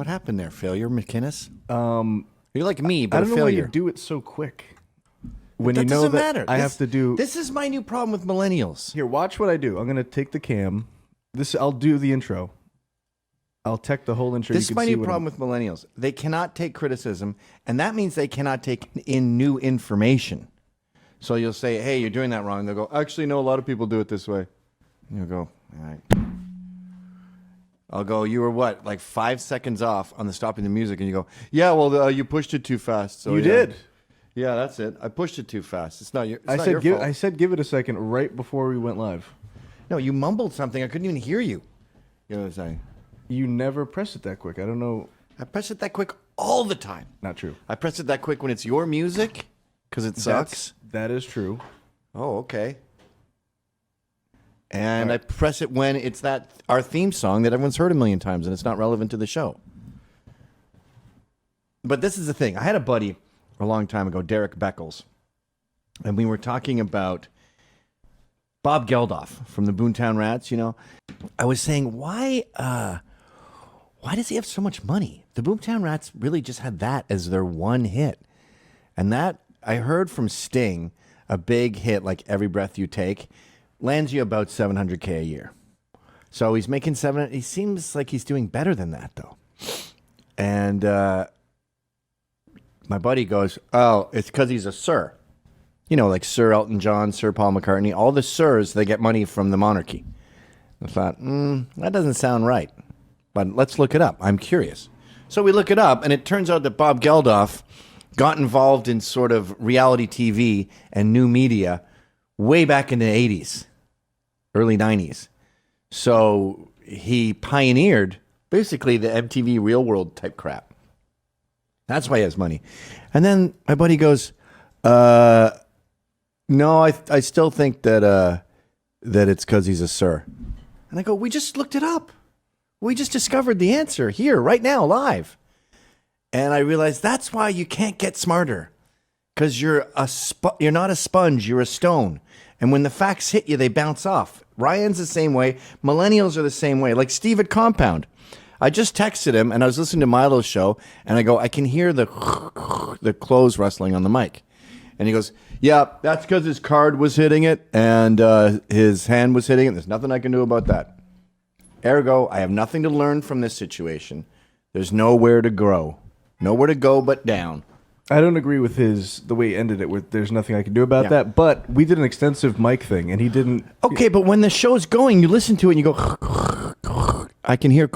What happened there, failure, McInnes? You're like me, but I don't know why failure. you do it so quick. When that you know doesn't that matter. I have to do... This is my new problem with millennials. Here, watch what I do. I'm going to take the cam. I'll do the intro. I'll tech the whole intro. This is my new problem with millennials. They cannot take criticism, and that means they cannot take in new information. So you'll say, hey, you're doing that wrong. They'll go, actually, no, a lot of people do it this way. And you'll go, all right. I'll go, you were what, like 5 seconds off on the stopping the music, and you go, yeah, well, you pushed it too fast. So You did. Yeah, that's it. I pushed it too fast. It's not your. I said give it a second right before we went live. No, you mumbled something. I couldn't even hear you. You know what I'm saying? You never press it that quick. I don't know. I press it that quick all the time. Not true. I press it that quick when it's your music because it sucks. That is true. Oh, okay. And I press it when it's our theme song that everyone's heard a million times and it's not relevant to the show. But this is the thing. I had a buddy a long time ago, Derek Beckles, and we were talking about Bob Geldof from the Boomtown Rats. You know, I was saying why does he have so much money? The Boomtown Rats really just had that as their one hit, and that I heard from Sting, a big hit like Every Breath You Take, lands you about $700K a year. So he's making he seems like he's doing better than that though, and my buddy goes, oh, it's because he's a Sir. You know, like Sir Elton John, Sir Paul McCartney, all the Sirs, they get money from the monarchy. I thought, that doesn't sound right. But let's look it up. I'm curious. So we look it up, and it turns out that Bob Geldof got involved in sort of reality TV and new media way back in the 80s, early 90s. So he pioneered basically the MTV Real World type crap. That's why he has money. And then my buddy goes, no, I still think that it's because he's a Sir. And I go, we just looked it up. We just discovered the answer here, right now, live. And I realized that's why you can't get smarter. Because you're not a sponge, you're a stone. And when the facts hit you, they bounce off. Ryan's the same way. Millennials are the same way. Like Steve at Compound. I just texted him, and I was listening to Milo's show, and I go, I can hear the clothes rustling on the mic. And he goes, yeah, that's because his card was hitting it, and his hand was hitting it. There's nothing I can do about that. Ergo, I have nothing to learn from this situation. There's nowhere to grow. Nowhere to go but down. I don't agree with the way he ended it with there's nothing I can do about that, but we did an extensive mic thing, and he didn't... Okay, but when the show's going, you listen to it, and you go... I can hear...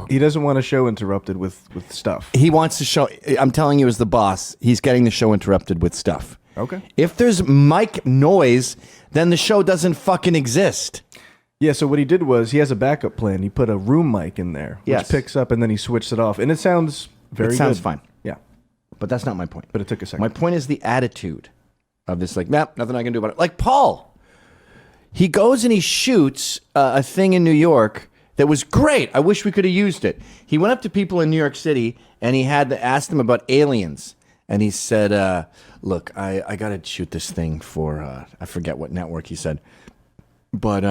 He doesn't want a show interrupted with stuff. He wants the show... I'm telling you as the boss, he's getting the show interrupted with stuff. Okay. If there's mic noise, then the show doesn't fucking exist. Yeah, so what he did was he has a backup plan. He put a room mic in there, which picks up, and then he switched it off. And it sounds very good. It sounds fine. Yeah. But that's not my point. But it took a second. My point is the attitude of this, like, nah, nothing I can do about it. Like Paul. He goes and he shoots a thing in New York that was great. I wish we could have used it. He went up to people in New York City, and he had to ask them about aliens. And he said, look, I got to shoot this thing for, I forget what network he said. But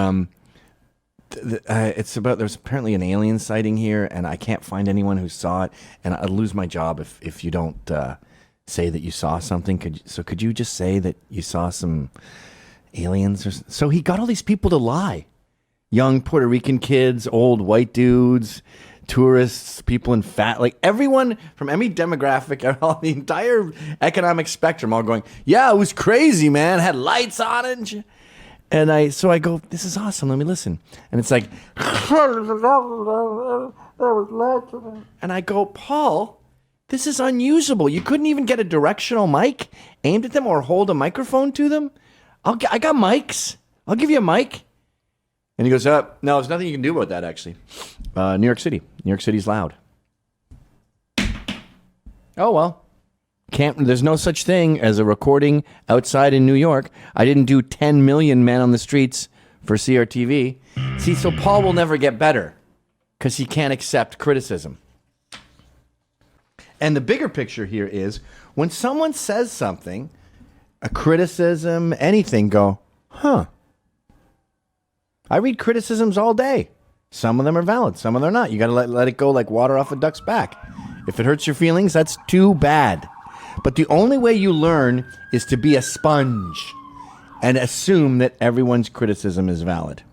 it's about, there's apparently an alien sighting here, and I can't find anyone who saw it, and I'll lose my job if you don't say that you saw something. Could you just say that you saw some aliens? So he got all these people to lie. Young Puerto Rican kids, old white dudes, tourists, people in fat, like everyone from any demographic, all the entire economic spectrum, all going, yeah, it was crazy, man. It had lights on it. And shit. And I go, this is awesome. Let me listen. And it's like, and I go, Paul, this is unusable. You couldn't even get a directional mic aimed at them or hold a microphone to them. I got mics. I'll give you a mic. And he goes, no, there's nothing you can do about that, actually. New York City. New York City's loud. Oh, well. There's no such thing as a recording outside in New York. I didn't do 10 million men on the streets for CRTV. See, so Paul will never get better because he can't accept criticism. And the bigger picture here is when someone says something, a criticism, anything, go, huh. I read criticisms all day. Some of them are valid. Some of them are not. You got to let it go like water off a duck's back. If it hurts your feelings, that's too bad. But the only way you learn is to be a sponge and assume that everyone's criticism is valid.